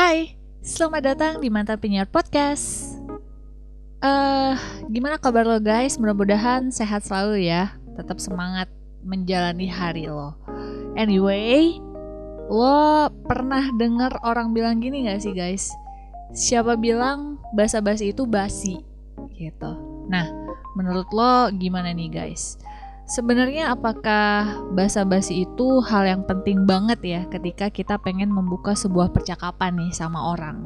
Hai, selamat datang di Mantan Penyiar Podcast. Gimana kabar lo guys? Mudah-mudahan sehat selalu ya. Tetap semangat menjalani hari lo. Anyway, lo pernah dengar orang bilang gini gak sih guys? Siapa bilang basa-basi itu basi? Gitu. Nah, menurut lo gimana nih guys? Sebenarnya apakah basa-basi itu hal yang penting banget ya ketika kita pengen membuka sebuah percakapan nih sama orang?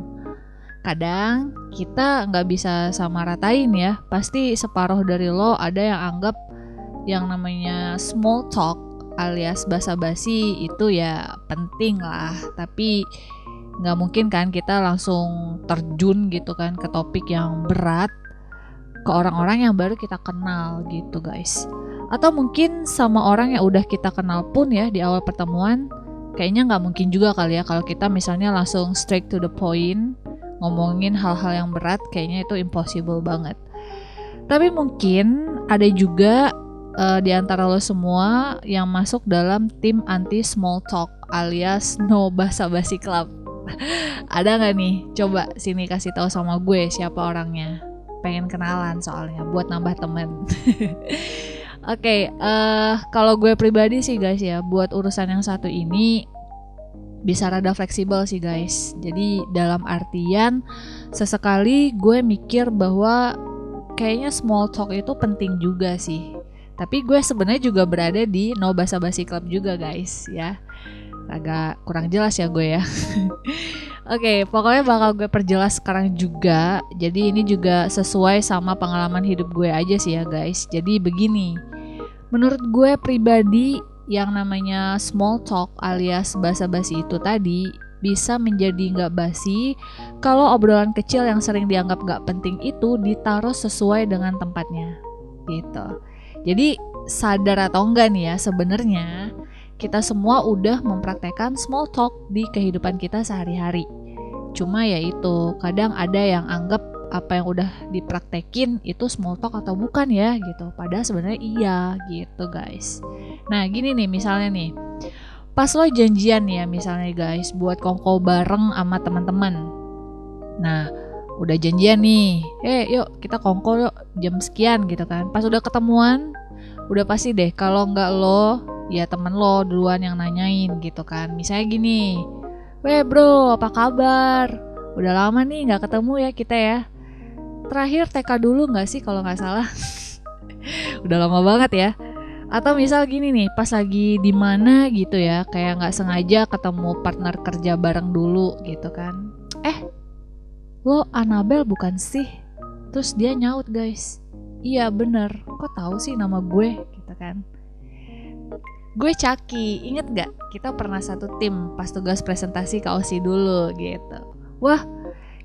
Kadang kita nggak bisa sama ratain ya, pasti separuh dari lo ada yang anggap yang namanya small talk alias basa-basi itu ya penting lah, tapi nggak mungkin kan kita langsung terjun gitu kan ke topik yang berat ke orang-orang yang baru kita kenal gitu guys. Atau mungkin sama orang yang udah kita kenal pun ya di awal pertemuan, kayaknya nggak mungkin juga kali ya kalau kita misalnya langsung straight to the point ngomongin hal-hal yang berat, kayaknya itu impossible banget. Tapi mungkin ada juga di antara lo semua yang masuk dalam tim anti small talk alias no basa-basi club. Ada nggak nih? Coba sini kasih tahu sama gue siapa orangnya. Pengen kenalan soalnya buat nambah temen. Oke, kalau gue pribadi sih guys ya, buat urusan yang satu ini bisa rada fleksibel sih guys. Jadi dalam artian sesekali gue mikir bahwa kayaknya small talk itu penting juga sih. Tapi gue sebenarnya juga berada di no basa-basi club juga guys ya. Agak kurang jelas ya gue ya. Oke, pokoknya bakal gue perjelas sekarang juga. Jadi ini juga sesuai sama pengalaman hidup gue aja sih ya guys. Jadi begini, menurut gue pribadi yang namanya small talk alias basa-basi itu tadi bisa menjadi nggak basi kalau obrolan kecil yang sering dianggap nggak penting itu ditaruh sesuai dengan tempatnya gitu. Jadi sadar atau enggak nih ya, sebenarnya kita semua udah mempraktekkan small talk di kehidupan kita sehari-hari. Cuma ya itu, kadang ada yang anggap apa yang udah dipraktekin itu small talk atau bukan ya gitu. Padahal sebenarnya iya gitu guys. Nah gini nih misalnya nih, pas lo janjian ya misalnya guys buat kongko bareng sama teman-teman. Nah udah janjian nih, yuk kita kongko yuk jam sekian gitu kan. Pas udah ketemuan, udah pasti deh kalau nggak lo, ya temen lo duluan yang nanyain gitu kan. Misalnya gini, bro apa kabar? Udah lama nih nggak ketemu ya kita ya. Terakhir TK dulu nggak sih kalau nggak salah? Udah lama banget ya. Atau misal gini nih, pas lagi di mana gitu ya, kayak nggak sengaja ketemu partner kerja bareng dulu gitu kan. Lo Annabel bukan sih? Terus dia nyaut guys, iya bener, kok tahu sih nama gue gitu kan. Gue Caki, inget gak? Kita pernah satu tim pas tugas presentasi ke OSI dulu gitu. Wah,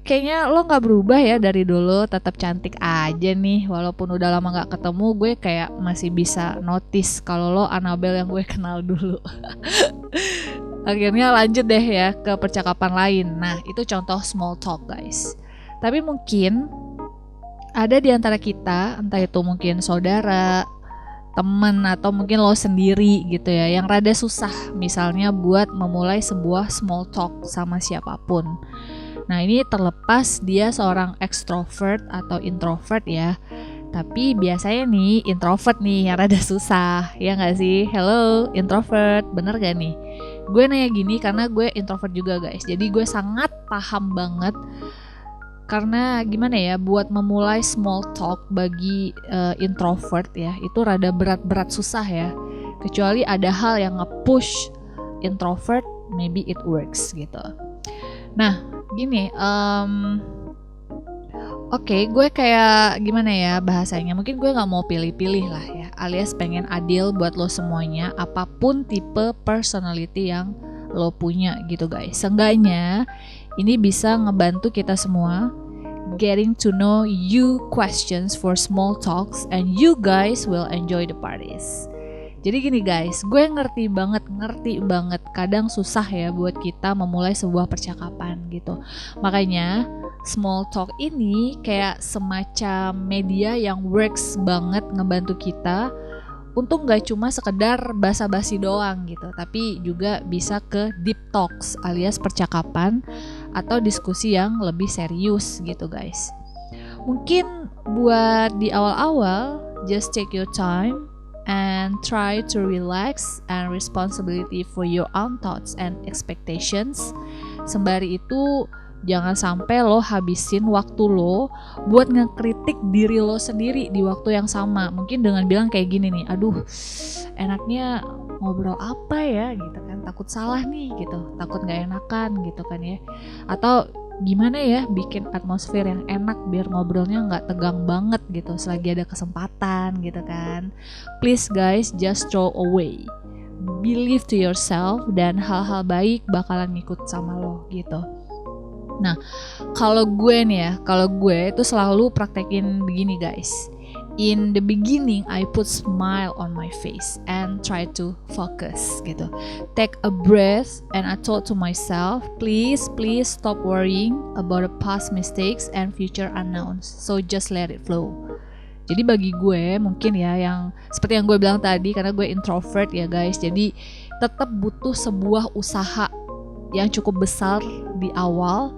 kayaknya lo gak berubah ya dari dulu, tetap cantik aja nih. Walaupun udah lama gak ketemu, gue kayak masih bisa notice kalau lo Annabel yang gue kenal dulu. Akhirnya lanjut deh ya ke percakapan lain. Nah, itu contoh small talk guys. Tapi mungkin ada di antara kita, entah itu mungkin saudara, temen, atau mungkin lo sendiri gitu ya, yang rada susah misalnya buat memulai sebuah small talk sama siapapun. Nah ini terlepas dia seorang extrovert atau introvert ya. Tapi biasanya nih introvert nih yang rada susah, ya gak sih? Hello introvert, bener gak nih? Gue nanya gini karena gue introvert juga guys. Jadi gue sangat paham banget. Karena gimana ya, buat memulai small talk bagi introvert ya, itu rada berat-berat susah ya. Kecuali ada hal yang nge-push introvert, maybe it works gitu. Nah gini, Oke, gue kayak gimana ya bahasanya, mungkin gue gak mau pilih-pilih lah ya, alias pengen adil buat lo semuanya, apapun tipe personality yang lo punya gitu guys. Seenggaknya ini bisa ngebantu kita semua getting to know you questions for small talks and you guys will enjoy the parties. Jadi gini guys, gue ngerti banget kadang susah ya buat kita memulai sebuah percakapan gitu. Makanya small talk ini kayak semacam media yang works banget ngebantu kita untuk gak cuma sekedar basa-basi doang gitu, tapi juga bisa ke deep talks alias percakapan atau diskusi yang lebih serius gitu guys. Mungkin buat di awal-awal, just take your time and try to relax and responsibility for your own thoughts and expectations. Sembari itu, jangan sampai lo habisin waktu lo buat ngekritik diri lo sendiri di waktu yang sama. Mungkin dengan bilang kayak gini nih, aduh enaknya ngobrol apa ya gitu kan, takut salah nih gitu, takut gak enakan gitu kan ya. Atau gimana ya bikin atmosfer yang enak biar ngobrolnya gak tegang banget gitu selagi ada kesempatan gitu kan. Please guys, just throw away. Believe to yourself dan hal-hal baik bakalan ngikut sama lo gitu. Nah, kalau gue itu selalu praktekin begini guys. In the beginning, I put smile on my face and try to focus gitu. Take a breath and I thought to myself, please stop worrying about the past mistakes and future unknowns. So just let it flow. Jadi bagi gue mungkin ya yang seperti yang gue bilang tadi, karena gue introvert ya guys. Jadi tetap butuh sebuah usaha yang cukup besar di awal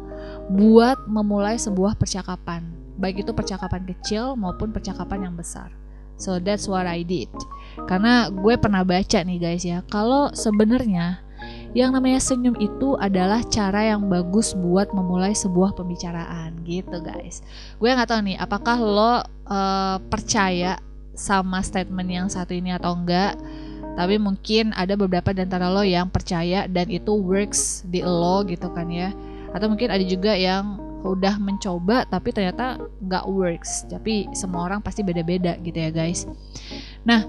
buat memulai sebuah percakapan, baik itu percakapan kecil maupun percakapan yang besar. So that's what I did. Karena gue pernah baca nih guys ya, kalau sebenarnya yang namanya senyum itu adalah cara yang bagus buat memulai sebuah pembicaraan gitu guys. Gue nggak tahu nih apakah lo percaya sama statement yang satu ini atau enggak, tapi mungkin ada beberapa di antara lo yang percaya dan itu works di lo gitu kan ya. Atau mungkin ada juga yang udah mencoba tapi ternyata nggak works. Tapi semua orang pasti beda-beda gitu ya guys. Nah,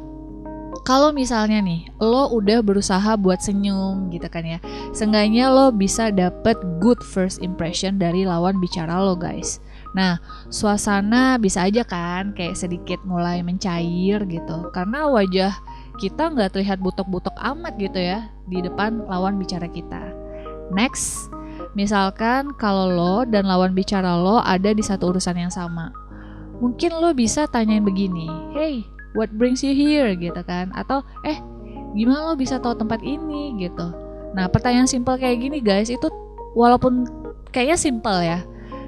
kalau misalnya nih lo udah berusaha buat senyum gitu kan ya, seenggaknya lo bisa dapet good first impression dari lawan bicara lo guys. Nah, suasana bisa aja kan kayak sedikit mulai mencair gitu, karena wajah kita nggak terlihat butok-butok amat gitu ya di depan lawan bicara kita. Next, misalkan kalau lo dan lawan bicara lo ada di satu urusan yang sama, mungkin lo bisa tanyain begini, hey, what brings you here gitu kan, atau gimana lo bisa tahu tempat ini gitu. Nah, pertanyaan simpel kayak gini guys, itu walaupun kayaknya simpel ya,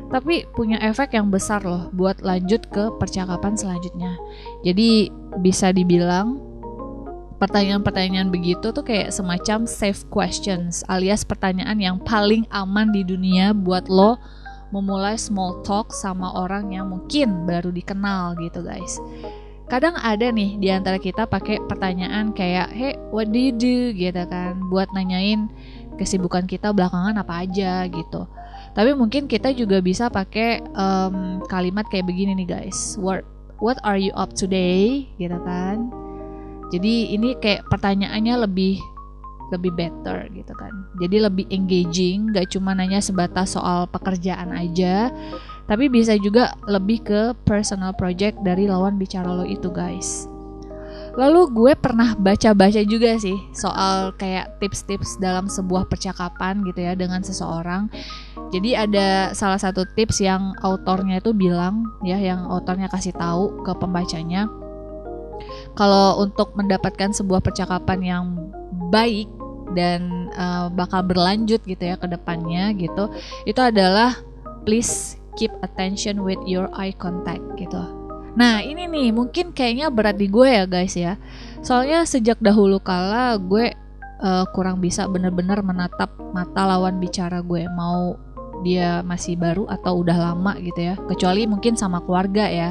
tapi punya efek yang besar loh buat lanjut ke percakapan selanjutnya. Jadi bisa dibilang pertanyaan-pertanyaan begitu tuh kayak semacam safe questions, alias pertanyaan yang paling aman di dunia buat lo memulai small talk sama orang yang mungkin baru dikenal gitu guys. Kadang ada nih di antara kita pakai pertanyaan kayak, hey, what do you do gitu kan, buat nanyain kesibukan kita belakangan apa aja gitu. Tapi mungkin kita juga bisa pakai kalimat kayak begini nih guys, what are you up today gitu kan. Jadi ini kayak pertanyaannya lebih better gitu kan. Jadi lebih engaging, gak cuma nanya sebatas soal pekerjaan aja, tapi bisa juga lebih ke personal project dari lawan bicara lo itu guys. Lalu gue pernah baca-baca juga sih soal kayak tips-tips dalam sebuah percakapan gitu ya dengan seseorang. Jadi ada salah satu tips yang autornya itu bilang ya, yang autornya kasih tahu ke pembacanya, kalau untuk mendapatkan sebuah percakapan yang baik dan bakal berlanjut gitu ya ke depannya gitu, itu adalah please keep attention with your eye contact gitu. Nah ini nih mungkin kayaknya berat di gue ya guys ya, soalnya sejak dahulu kala gue kurang bisa bener-bener menatap mata lawan bicara gue, mau dia masih baru atau udah lama gitu ya, kecuali mungkin sama keluarga ya.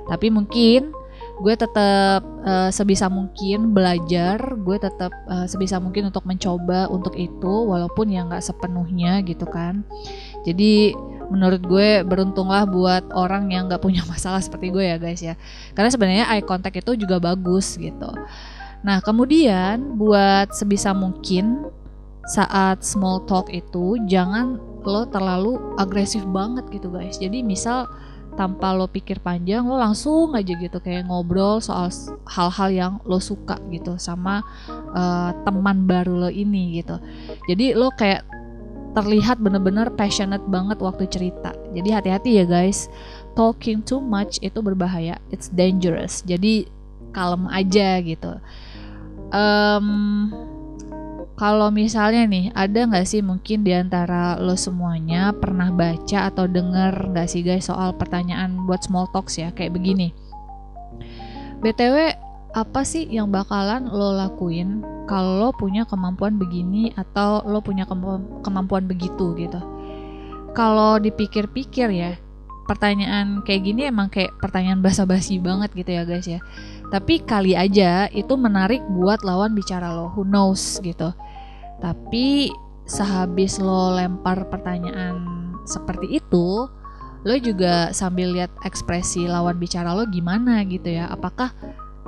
Tapi mungkin gue tetap sebisa mungkin belajar, gue tetap sebisa mungkin untuk mencoba untuk itu, walaupun ya nggak sepenuhnya gitu kan. Jadi menurut gue beruntunglah buat orang yang nggak punya masalah seperti gue ya guys ya, karena sebenarnya eye contact itu juga bagus gitu. Nah kemudian buat sebisa mungkin saat small talk itu jangan lo terlalu agresif banget gitu guys. Jadi misal tanpa lo pikir panjang, lo langsung aja gitu kayak ngobrol soal hal-hal yang lo suka gitu sama teman baru lo ini gitu. Jadi lo kayak terlihat bener-bener passionate banget waktu cerita. Jadi hati-hati ya guys, talking too much itu berbahaya, it's dangerous. Jadi kalem aja gitu. kalau misalnya nih, ada nggak sih mungkin di antara lo semuanya pernah baca atau denger nggak sih guys soal pertanyaan buat small talks ya, kayak begini. BTW, apa sih yang bakalan lo lakuin kalau lo punya kemampuan begini atau lo punya kemampuan begitu gitu. Kalau dipikir-pikir ya, pertanyaan kayak gini emang kayak pertanyaan basa-basi banget gitu ya guys ya. Tapi kali aja itu menarik buat lawan bicara lo, who knows gitu. Tapi sehabis lo lempar pertanyaan seperti itu, lo juga sambil lihat ekspresi lawan bicara lo gimana gitu ya. Apakah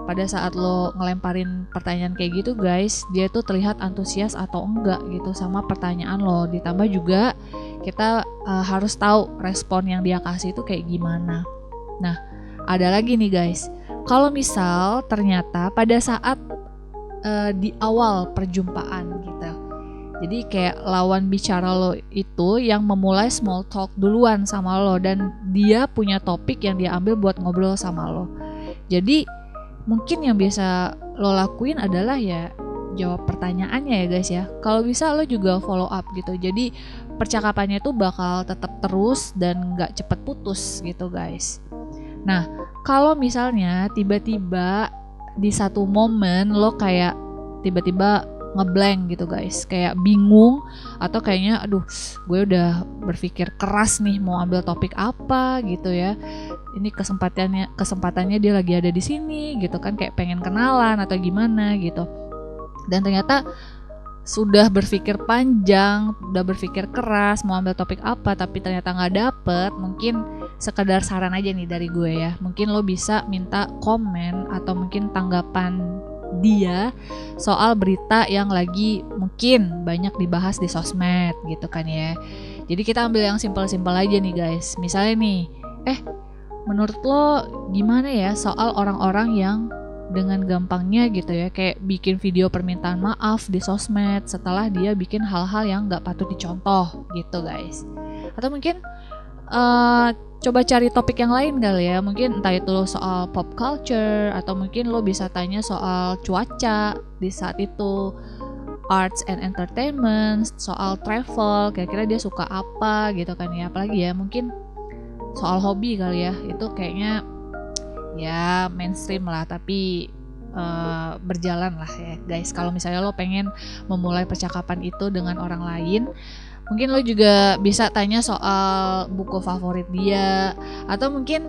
pada saat lo ngelemparin pertanyaan kayak gitu guys, dia tuh terlihat antusias atau enggak gitu sama pertanyaan lo. Ditambah juga kita harus tahu respon yang dia kasih itu kayak gimana. Nah, ada lagi nih guys, kalau misal ternyata pada saat di awal perjumpaan gitu, jadi kayak lawan bicara lo itu yang memulai small talk duluan sama lo, dan dia punya topik yang dia ambil buat ngobrol sama lo. Jadi mungkin yang biasa lo lakuin adalah ya jawab pertanyaannya ya guys ya. Kalau bisa lo juga follow up gitu. Jadi percakapannya itu bakal tetap terus dan gak cepet putus gitu guys. Nah, kalau misalnya tiba-tiba di satu momen lo kayak tiba-tiba ngeblank gitu guys, kayak bingung atau kayaknya aduh gue udah berpikir keras nih mau ambil topik apa gitu ya, ini kesempatannya dia lagi ada di sini gitu kan, kayak pengen kenalan atau gimana gitu, dan ternyata sudah berpikir panjang, udah berpikir keras mau ambil topik apa tapi ternyata nggak dapet. Mungkin sekedar saran aja nih dari gue ya, mungkin lo bisa minta komen atau mungkin tanggapan dia soal berita yang lagi mungkin banyak dibahas di sosmed gitu kan ya. Jadi kita ambil yang simpel-simpel aja nih guys. Misalnya nih, menurut lo gimana ya soal orang-orang yang dengan gampangnya gitu ya kayak bikin video permintaan maaf di sosmed setelah dia bikin hal-hal yang gak patut dicontoh gitu guys. Atau mungkin coba cari topik yang lain kali ya, mungkin entah itu soal pop culture atau mungkin lo bisa tanya soal cuaca di saat itu, arts and entertainment, soal travel, kira-kira dia suka apa gitu kan ya. Apalagi ya mungkin soal hobi kali ya, itu kayaknya ya mainstream lah tapi berjalan lah ya guys. Kalau misalnya lo pengen memulai percakapan itu dengan orang lain, mungkin lo juga bisa tanya soal buku favorit dia, atau mungkin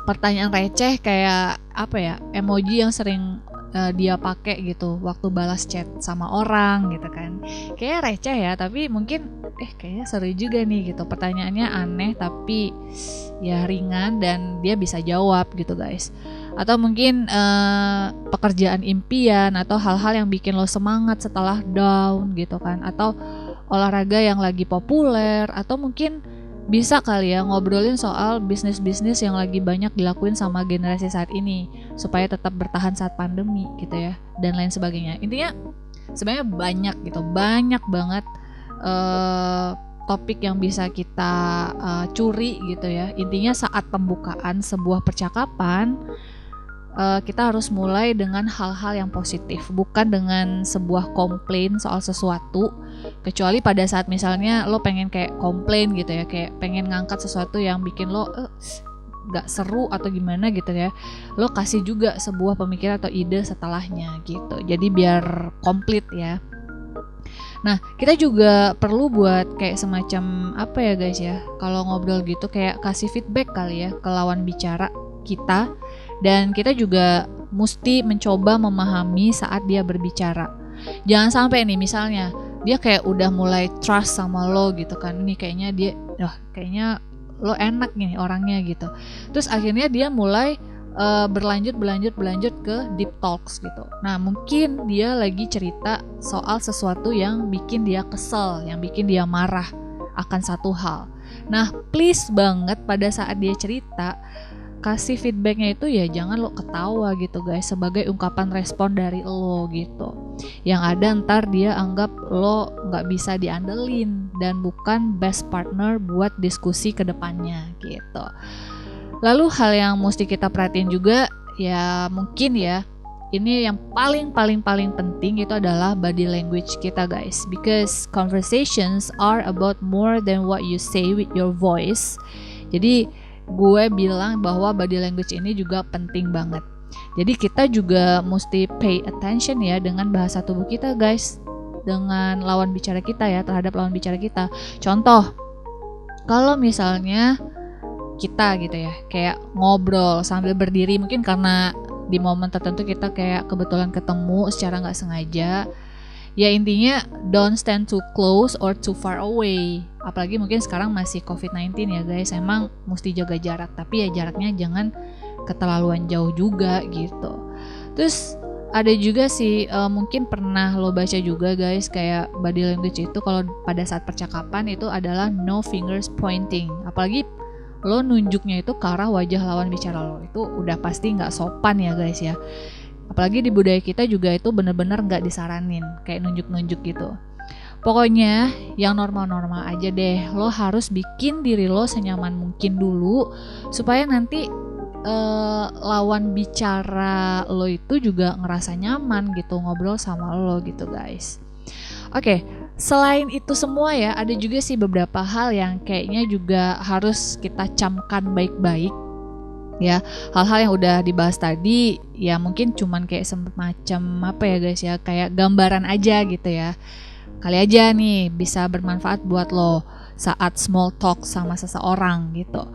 pertanyaan receh kayak apa ya, emoji yang sering dia pakai gitu waktu balas chat sama orang gitu kan. Kayak receh ya, tapi mungkin kayaknya seru juga nih gitu. Pertanyaannya aneh tapi ya ringan dan dia bisa jawab gitu guys. Atau mungkin pekerjaan impian atau hal-hal yang bikin lo semangat setelah down gitu kan. Atau olahraga yang lagi populer, atau mungkin bisa kali ya ngobrolin soal bisnis-bisnis yang lagi banyak dilakuin sama generasi saat ini supaya tetap bertahan saat pandemi gitu ya, dan lain sebagainya. Intinya sebenarnya banyak banget topik yang bisa kita curi gitu ya. Intinya saat pembukaan sebuah percakapan kita harus mulai dengan hal-hal yang positif, bukan dengan sebuah komplain soal sesuatu. Kecuali pada saat misalnya lo pengen kayak komplain gitu ya, kayak pengen ngangkat sesuatu yang bikin lo gak seru atau gimana gitu ya, lo kasih juga sebuah pemikiran atau ide setelahnya gitu. Jadi biar komplit ya. Nah, kita juga perlu buat kayak semacam apa ya guys ya, kalau ngobrol gitu kayak kasih feedback kali ya ke lawan bicara kita. Dan kita juga mesti mencoba memahami saat dia berbicara. Jangan sampai nih misalnya dia kayak udah mulai trust sama lo gitu kan, ini kayaknya dia, kayaknya lo enak nih orangnya gitu. Terus akhirnya dia mulai berlanjut ke deep talks gitu. Nah mungkin dia lagi cerita soal sesuatu yang bikin dia kesel, yang bikin dia marah akan satu hal. Nah please banget pada saat dia cerita, kasih feedbacknya itu ya jangan lo ketawa gitu guys, sebagai ungkapan respon dari lo gitu. Yang ada ntar dia anggap lo gak bisa diandelin dan bukan best partner buat diskusi ke depannya gitu. Lalu hal yang mesti kita perhatiin juga ya mungkin ya, ini yang paling penting itu adalah body language kita guys, because conversations are about more than what you say with your voice. Jadi gue bilang bahwa body language ini juga penting banget. Jadi kita juga mesti pay attention ya dengan bahasa tubuh kita guys, dengan lawan bicara kita ya, terhadap lawan bicara kita. Contoh, kalau misalnya kita gitu ya, kayak ngobrol sambil berdiri, mungkin karena di momen tertentu kita kayak kebetulan ketemu secara nggak sengaja, ya intinya don't stand too close or too far away. Apalagi mungkin sekarang masih COVID-19 ya guys, emang mesti jaga jarak, tapi ya jaraknya jangan keterlaluan jauh juga gitu. Terus ada juga sih mungkin pernah lo baca juga guys, kayak body language itu kalau pada saat percakapan itu adalah no fingers pointing. Apalagi lo nunjuknya itu ke arah wajah lawan bicara lo, itu udah pasti nggak sopan ya guys ya. Apalagi di budaya kita juga itu bener-bener nggak disaranin kayak nunjuk-nunjuk gitu. Pokoknya yang normal-normal aja deh. Lo harus bikin diri lo senyaman mungkin dulu supaya nanti lawan bicara lo itu juga ngerasa nyaman gitu ngobrol sama lo gitu guys. Oke, selain itu semua ya, ada juga sih beberapa hal yang kayaknya juga harus kita camkan baik-baik ya. Hal-hal yang udah dibahas tadi ya mungkin cuman kayak semacam apa ya guys ya, kayak gambaran aja gitu ya. Kali aja nih bisa bermanfaat buat lo saat small talk sama seseorang gitu.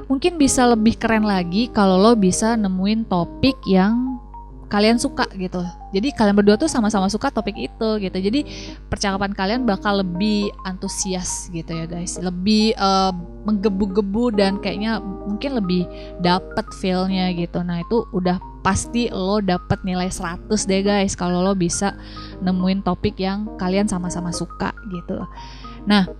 Mungkin bisa lebih keren lagi kalau lo bisa nemuin topik yang kalian suka gitu. Jadi kalian berdua tuh sama-sama suka topik itu gitu. Jadi percakapan kalian bakal lebih antusias gitu ya guys. Lebih menggebu-gebu dan kayaknya mungkin lebih dapet feel-nya gitu. Nah itu udah pasti lo dapet nilai 100 deh guys kalau lo bisa nemuin topik yang kalian sama-sama suka gitu. Nah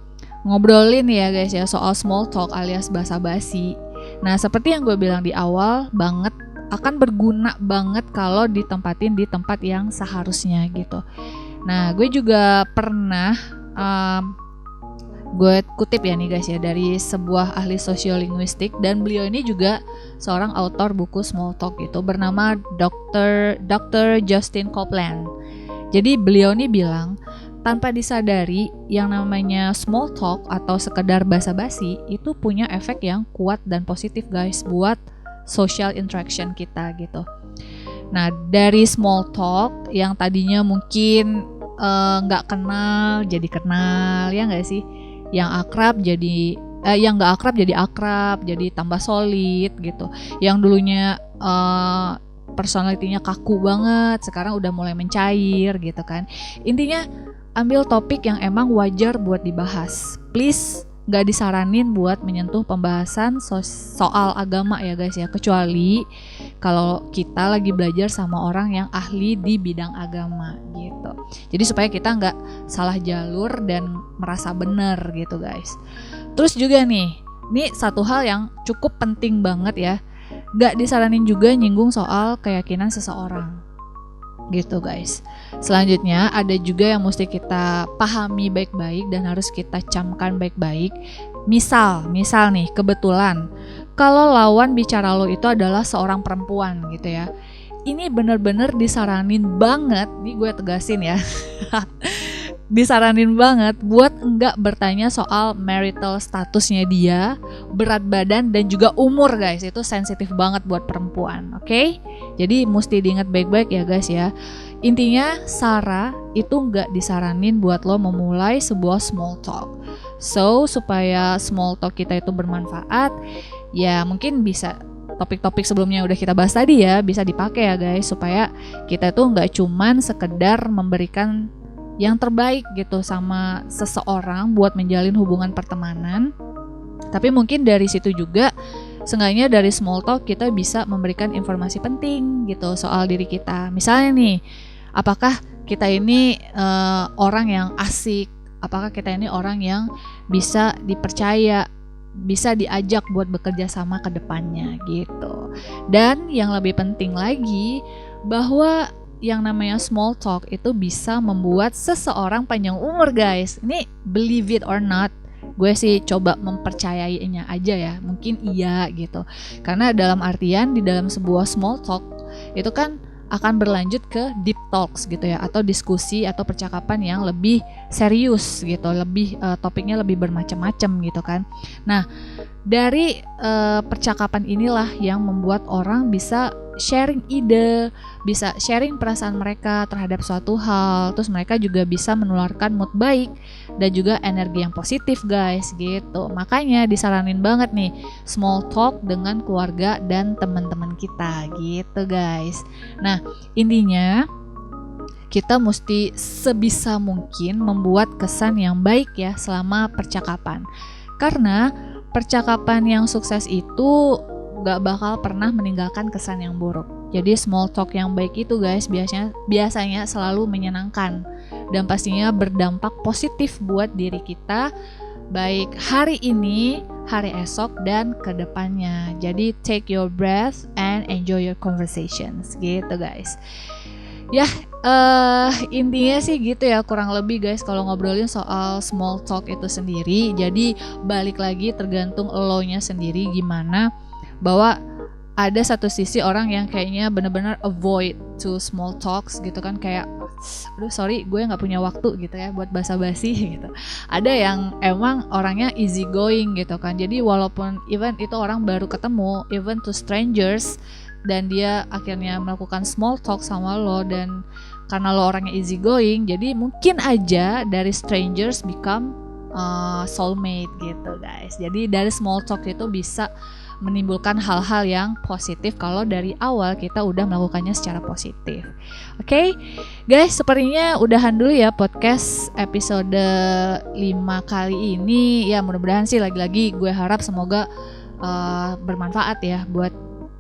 ngobrolin ya guys ya soal small talk alias basa-basi. Nah seperti yang gue bilang di awal banget, akan berguna banget kalau ditempatin di tempat yang seharusnya gitu. Nah gue juga pernah gue kutip ya nih guys ya dari sebuah ahli sosiolinguistik, dan beliau ini juga seorang autor buku small talk gitu, bernama Dr. Justin Copeland. Jadi beliau ini bilang tanpa disadari yang namanya small talk atau sekedar basa-basi itu punya efek yang kuat dan positif guys buat social interaction kita gitu. Nah dari small talk yang tadinya mungkin nggak kenal jadi kenal ya nggak sih, yang akrab jadi yang nggak akrab jadi akrab, jadi tambah solid gitu. Yang dulunya personalitinya kaku banget sekarang udah mulai mencair gitu kan. Intinya ambil topik yang emang wajar buat dibahas. Please gak disaranin buat menyentuh pembahasan soal agama ya guys ya, kecuali kalau kita lagi belajar sama orang yang ahli di bidang agama gitu. Jadi supaya kita gak salah jalur dan merasa bener gitu guys. Terus juga nih, ini satu hal yang cukup penting banget ya, gak disaranin juga nyinggung soal keyakinan seseorang gitu guys. Selanjutnya ada juga yang mesti kita pahami baik-baik dan harus kita camkan baik-baik. Misal nih kebetulan kalau lawan bicara lo itu adalah seorang perempuan gitu ya, ini bener-bener disaranin banget, nih gue tegasin ya disaranin banget buat enggak bertanya soal marital statusnya dia, berat badan, dan juga umur guys. Itu sensitif banget buat perempuan, oke? Jadi mesti diingat baik-baik ya guys ya. Intinya Sarah itu enggak disaranin buat lo memulai sebuah small talk. So supaya small talk kita itu bermanfaat, ya mungkin bisa topik-topik sebelumnya udah kita bahas tadi ya bisa dipakai ya guys, supaya kita tuh enggak cuman sekedar memberikan yang terbaik gitu sama seseorang buat menjalin hubungan pertemanan, tapi mungkin dari situ juga seenggaknya dari small talk kita bisa memberikan informasi penting gitu soal diri kita. Misalnya nih, apakah kita ini orang yang asik, apakah kita ini orang yang bisa dipercaya, bisa diajak buat bekerja sama ke depannya gitu. Dan yang lebih penting lagi, bahwa yang namanya small talk itu bisa membuat seseorang panjang umur guys. Ini believe it or not, gue sih coba mempercayainya aja ya, mungkin iya gitu. Karena dalam artian di dalam sebuah small talk itu kan akan berlanjut ke deep talks gitu ya, atau diskusi atau percakapan yang lebih serius gitu, lebih topiknya lebih bermacam-macam gitu kan. Nah, dari percakapan inilah yang membuat orang bisa sharing ide, bisa sharing perasaan mereka terhadap suatu hal, terus mereka juga bisa menularkan mood baik dan juga energi yang positif guys gitu. Makanya disaranin banget nih small talk dengan keluarga dan teman-teman kita gitu guys. Nah, intinya kita mesti sebisa mungkin membuat kesan yang baik ya selama percakapan. Karena percakapan yang sukses itu gak bakal pernah meninggalkan kesan yang buruk. Jadi small talk yang baik itu guys biasanya selalu menyenangkan dan pastinya berdampak positif buat diri kita, baik hari ini, hari esok, dan kedepannya. Jadi take your breath and enjoy your conversations gitu guys. Ya, intinya sih gitu ya kurang lebih guys kalau ngobrolin soal small talk itu sendiri. Jadi balik lagi tergantung elonya sendiri gimana, bahwa ada satu sisi orang yang kayaknya benar-benar avoid to small talks gitu kan, kayak aduh sorry gue gak punya waktu gitu ya buat basa-basi gitu. Ada yang emang orangnya easy going gitu kan, jadi walaupun even itu orang baru ketemu, even to strangers, dan dia akhirnya melakukan small talk sama lo, dan karena lo orangnya easy going, jadi mungkin aja dari strangers become soulmate gitu guys. Jadi dari small talk itu bisa menimbulkan hal-hal yang positif kalau dari awal kita udah melakukannya secara positif. Oke, guys, sepertinya udahan dulu ya podcast episode 5 kali ini. Ya mudah-mudahan sih lagi-lagi gue harap semoga bermanfaat ya buat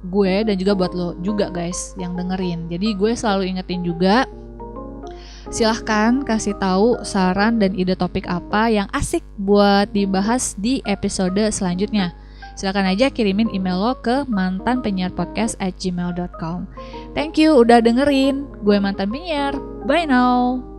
gue dan juga buat lo juga guys yang dengerin. Jadi gue selalu ingetin juga, silahkan kasih tahu saran dan ide topik apa yang asik buat dibahas di episode selanjutnya. Silakan aja kirimin email lo ke mantanpenyiarpodcast@gmail.com. Thank you udah dengerin. Gue Mantan Penyiar. Bye now.